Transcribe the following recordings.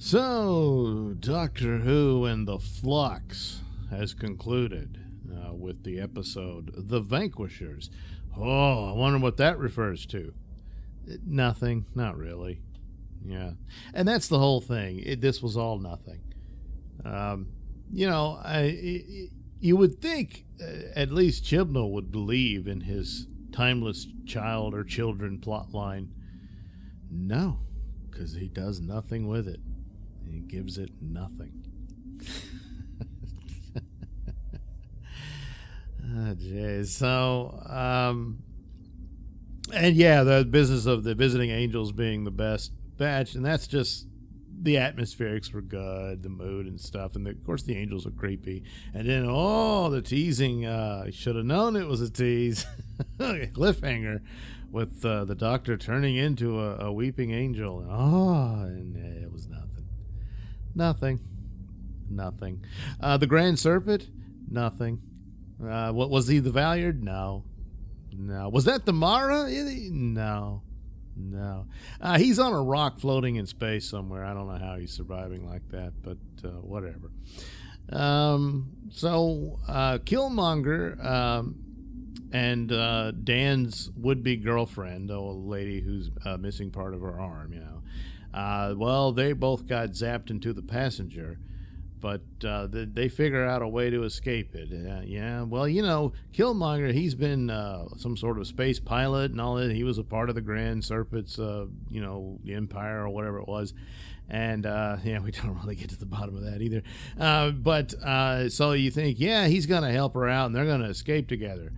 So, Doctor Who and the Flux has concluded with the episode The Vanquishers. Oh, I wonder what that refers to. Nothing, not really. Yeah, and that's the whole thing. This was all nothing. You would think at least Chibnall would believe in his timeless child or children plotline. No, because he does nothing with it. He gives it nothing. Oh, geez. So, and yeah, the business of the visiting angels being the best batch, and that's just the atmospherics were good, the mood and stuff, and of course the angels are creepy. And then the teasing, should have known it was a tease. Cliffhanger with the Doctor turning into a weeping angel. And it was nothing. The Grand Serpent, nothing. What was he, the Valyard? No. Was that the Mara? No. He's on a rock floating in space somewhere. I don't know how he's surviving like that, but whatever. So Killmonger and Dan's would-be girlfriend, a lady who's missing part of her arm, they both got zapped into the passenger, but they figure out a way to escape it. Killmonger, he's been some sort of space pilot and all that. He was a part of the Grand Serpent's, the Empire or whatever it was. And, we don't really get to the bottom of that either. So you think, he's going to help her out and they're going to escape together.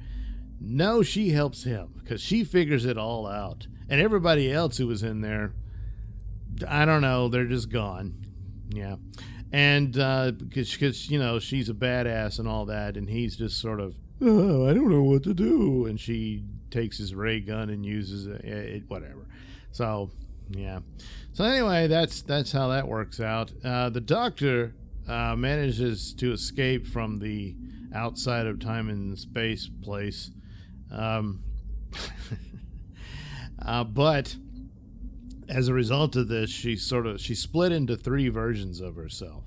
No, she helps him because she figures it all out. And everybody else who was in there, I don't know, they're just gone. Yeah. And because she's a badass and all that, and he's just sort of, I don't know what to do. And she takes his ray gun and uses it, whatever. So, yeah. So anyway, that's how that works out. The Doctor manages to escape from the outside of time and space place. But as a result of this, she split into three versions of herself.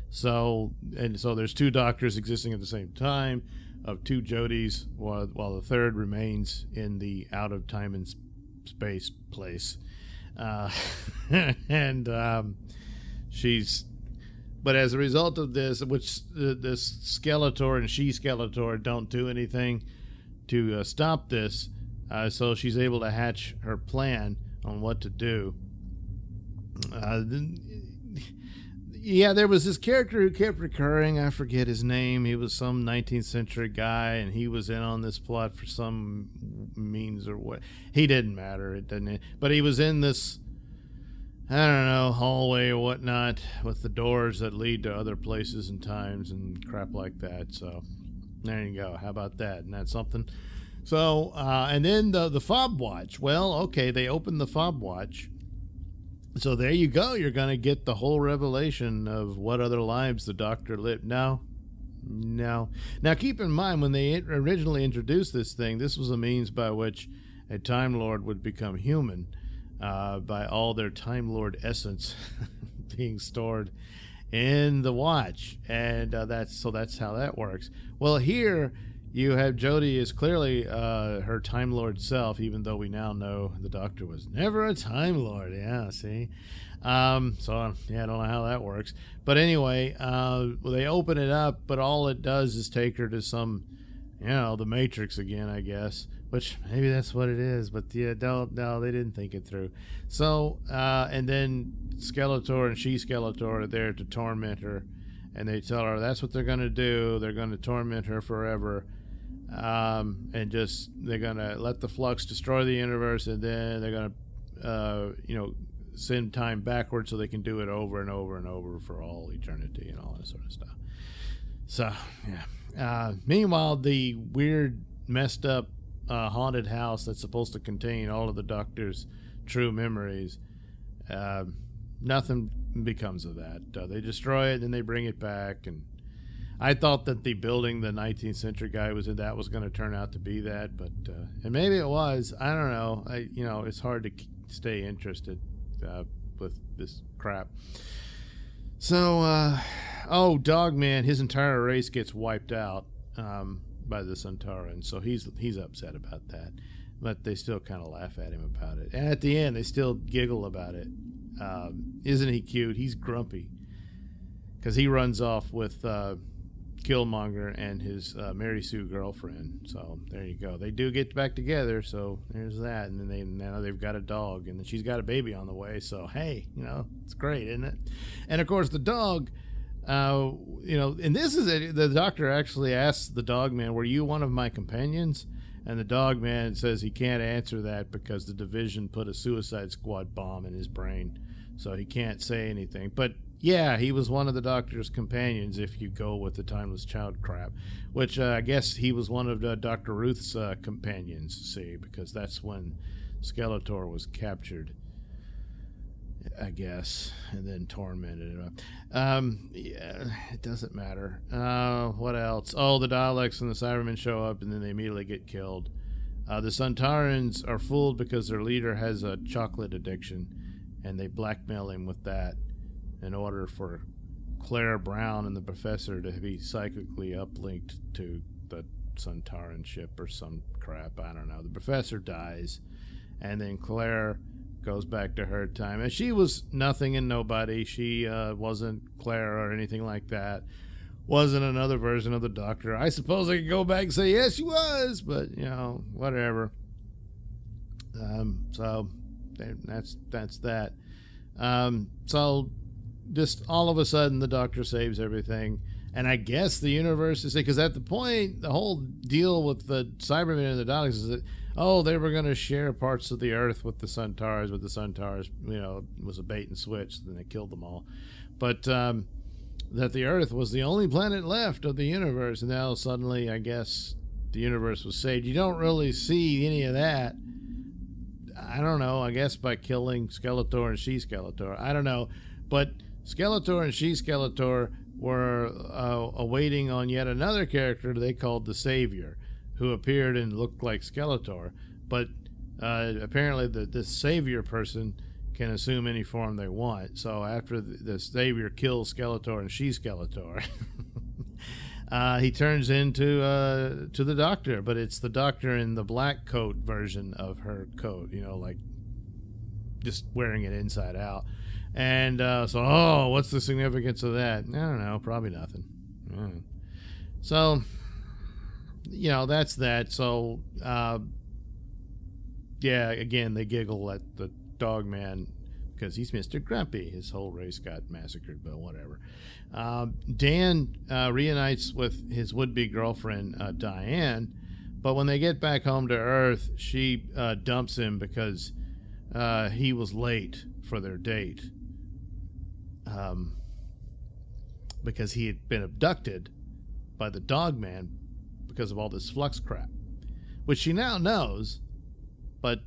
So there's two Doctors existing at the same time, of two Jodies, while the third remains in the out of time and space place. But as a result of this, which this Skeletor and She-Skeletor don't do anything to stop this, so she's able to hatch her plan on what to do. There was this character who kept recurring. I forget his name. He was some 19th century guy, and he was in on this plot for some means or what. He didn't matter. It didn't. But he was in this, I don't know, hallway or whatnot with the doors that lead to other places and times and crap like that. So there you go. How about that? Isn't that something? So, and then the fob watch. Well, okay, they opened the fob watch. So there you go. You're going to get the whole revelation of what other lives the Doctor lived. No. Now, keep in mind, when they originally introduced this thing, this was a means by which a Time Lord would become human, by all their Time Lord essence being stored in the watch. And that's how that works. Well, here you have Jodie is clearly her Time Lord self, even though we now know the Doctor was never a Time Lord. Yeah, see? I don't know how that works. But anyway, they open it up, but all it does is take her to some, the Matrix again, I guess. Which, maybe that's what it is, but yeah, no, they didn't think it through. So, and then Skeletor and She-Skeletor are there to torment her, and they tell her that's what they're going to do. They're going to torment her forever. And they're gonna let the flux destroy the universe, and then they're gonna send time backwards so they can do it over and over and over for all eternity and all that sort of stuff. So meanwhile, the weird messed up haunted house that's supposed to contain all of the Doctor's true memories, nothing becomes of that. They destroy it and they bring it back, and I thought that the building the 19th century guy was in, that was going to turn out to be that, but and maybe it was. I don't know. It's hard to stay interested with this crap. So, oh, Dogman, his entire race gets wiped out by the Suntaran, so he's upset about that. But they still kind of laugh at him about it. And at the end, they still giggle about it. Isn't he cute? He's grumpy. Because he runs off with Killmonger and his Mary Sue girlfriend. So there you go. They do get back together, so there's that. And then now they've got a dog, and she's got a baby on the way. So, hey, it's great, isn't it? And, of course, the dog, and this is the doctor actually asks the dog man, were you one of my companions? And the dog man says he can't answer that because the division put a Suicide Squad bomb in his brain. So he can't say anything. But, yeah, he was one of the Doctor's companions if you go with the Timeless Child crap. Which I guess he was one of Dr. Ruth's companions, see, because that's when Skeletor was captured, I guess, and then tormented. Yeah, it doesn't matter. What else? Oh, the Daleks and the Cybermen show up, and then they immediately get killed. The Suntarans are fooled because their leader has a chocolate addiction, and they blackmail him with that in order for Clara Brown and the Professor to be psychically uplinked to the Suntaran ship or some crap. I don't know. The Professor dies, and then Claire goes back to her time. And she was nothing and nobody. She wasn't Claire or anything like that. Wasn't another version of the Doctor. I suppose I could go back and say, yes, she was, but, whatever. So that's that. So just all of a sudden the Doctor saves everything. And I guess the universe is, because at the point, the whole deal with the Cybermen and the Daleks is that, they were going to share parts of the Earth with the Suntaras, but the Suntaras, was a bait and switch, then they killed them all. But that the Earth was the only planet left of the universe, and now suddenly, I guess, the universe was saved. You don't really see any of that. I don't know, I guess by killing Skeletor and She-Skeletor. I don't know. But Skeletor and She-Skeletor were awaiting on yet another character they called the Savior, who appeared and looked like Skeletor. But apparently the Savior person can assume any form they want. So after the Savior kills Skeletor and She-Skeletor, he turns into to the Doctor. But it's the Doctor in the black coat version of her coat, like just wearing it inside out. And what's the significance of that? I don't know, probably nothing. So, that's that. So, again, they giggle at the dog man because he's Mr. Grumpy. His whole race got massacred, but whatever. Dan reunites with his would-be girlfriend, Diane, but when they get back home to Earth, she dumps him because he was late for their date. Because he had been abducted by the dog man because of all this flux crap, which she now knows, but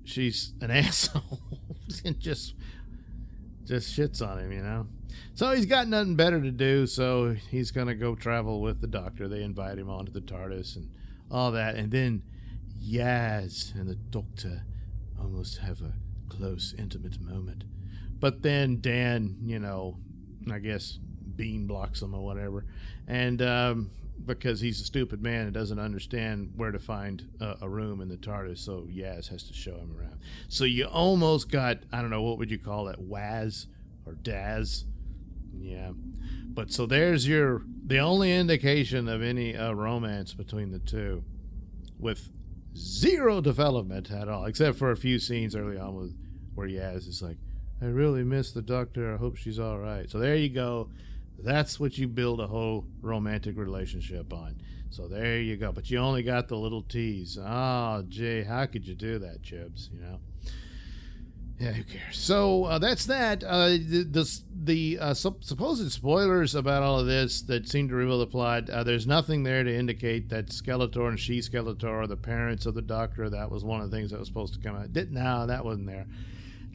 she's an asshole and just shits on him, So he's got nothing better to do, so he's going to go travel with the Doctor. They invite him onto the TARDIS and all that, and then Yaz and the Doctor almost have a close, intimate moment. But then Dan, I guess bean blocks him or whatever. And because he's a stupid man and doesn't understand where to find a room in the TARDIS, so Yaz has to show him around. So you almost got, I don't know, what would you call it, Waz or Daz? Yeah. But so there's the only indication of any romance between the two, with zero development at all, except for a few scenes early on where Yaz is like, I really miss the Doctor. I hope she's all right. So there you go. That's what you build a whole romantic relationship on. So there you go. But you only got the little tease. Oh, gee, how could you do that, Chibs? Yeah, who cares? So that's that. The supposed spoilers about all of this that seem to reveal the plot, there's nothing there to indicate that Skeletor and She-Skeletor are the parents of the Doctor. That was one of the things that was supposed to come out. No, that wasn't there.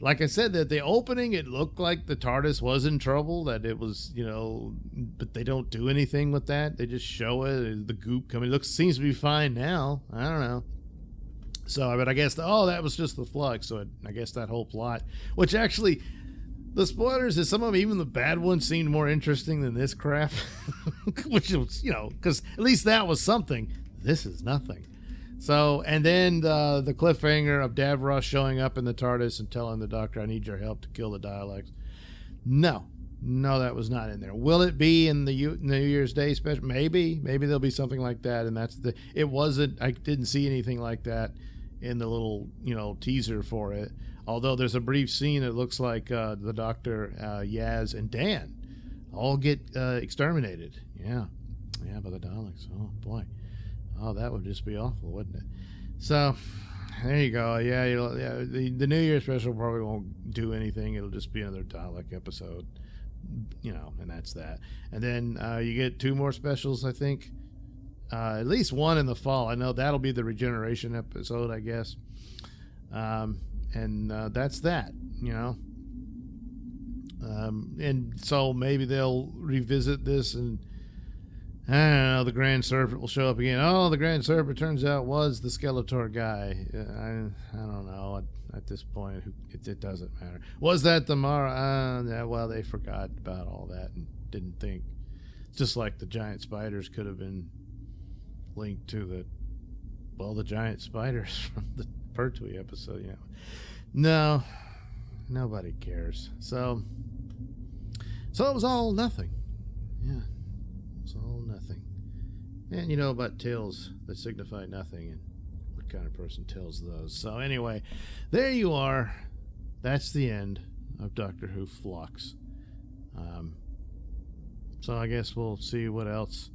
Like I said, that the opening, it looked like the TARDIS was in trouble, that it was, but they don't do anything with that. They just show it, the goop coming. Seems to be fine now. I don't know. So, but I guess, that was just the flux. So I guess that whole plot, which actually, The spoilers is some of them, even the bad ones, seemed more interesting than this crap. Which was, because at least that was something. This is nothing. So, and then the cliffhanger of Davros showing up in the TARDIS and telling the Doctor, I need your help to kill the Daleks. No, that was not in there. Will it be in the New Year's Day special? Maybe there'll be something like that. And it wasn't, I didn't see anything like that in the little, teaser for it. Although there's a brief scene, it looks like the Doctor, Yaz, and Dan all get exterminated. Yeah, by the Daleks. Oh, boy. Oh, that would just be awful, wouldn't it? So, there you go. Yeah, the New Year special probably won't do anything. It'll just be another Dalek episode, and that's that. And then you get 2 more specials, I think. At least one in the fall. I know that'll be the Regeneration episode, I guess. And that's that, and so maybe they'll revisit this, and I don't know, the Grand Serpent will show up again. Oh, the Grand Serpent turns out was the Skeletor guy. I don't know. At this point, it doesn't matter. Was that the Mara? Yeah, well, they forgot about all that and didn't think. It's just like the giant spiders could have been linked to the giant spiders from the Pertwee episode, No, nobody cares. So it was all nothing. Yeah, it was all nothing. And about tales that signify nothing and what kind of person tells those. So anyway, there you are. That's the end of Doctor Who Flux. So I guess we'll see what else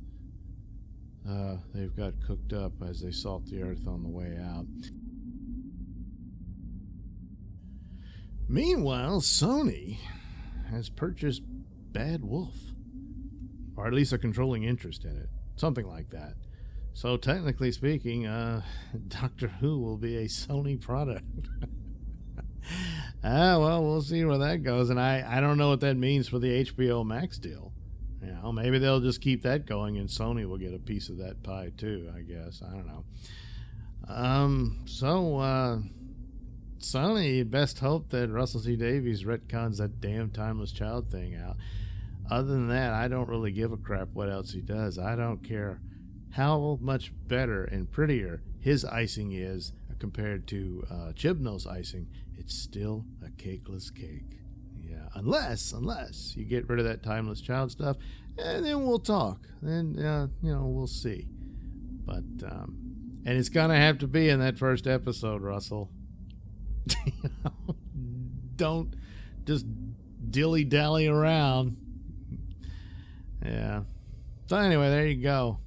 they've got cooked up as they salt the earth on the way out. Meanwhile, Sony has purchased Bad Wolf, or at least a controlling interest in it, something like that. So technically speaking, Doctor Who will be a Sony product. Well, we'll see where that goes, and I don't know what that means for the HBO Max deal. Maybe they'll just keep that going, and Sony will get a piece of that pie too, I guess. I don't know. Sony best hope that Russell T Davies retcons that damn Timeless Child thing out. Other than that, I don't really give a crap what else he does. I don't care how much better and prettier his icing is compared to Chibnall's icing. It's still a cakeless cake. Yeah, unless you get rid of that Timeless Child stuff, and then we'll talk. Then we'll see. But and it's gonna have to be in that first episode, Russell. Don't just dilly-dally around. Yeah. So anyway, there you go.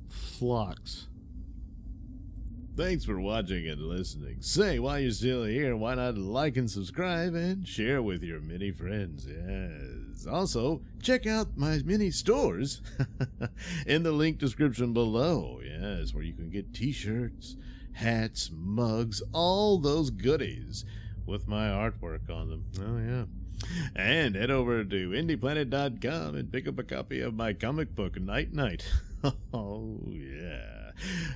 Flux. Thanks for watching and listening. Say, while you're still here, why not like and subscribe and share with your many friends? Yes. Also, check out my mini stores in the link description below. Yes, where you can get t-shirts, hats, mugs, all those goodies with my artwork on them. Oh, yeah. And head over to indieplanet.com and pick up a copy of my comic book, Night Night. Oh, yeah.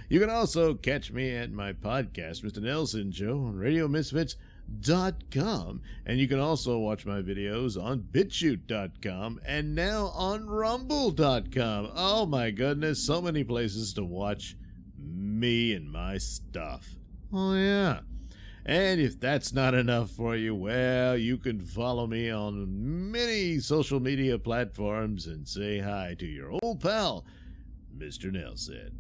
You can also catch me at my podcast, Mr Nailsin Show, on RadioMisfits.com. And you can also watch my videos on BitChute.com and now on Rumble.com. Oh, my goodness, so many places to watch me and my stuff. Oh, yeah. And if that's not enough for you, well, you can follow me on many social media platforms and say hi to your old pal, Mr. Nailsin.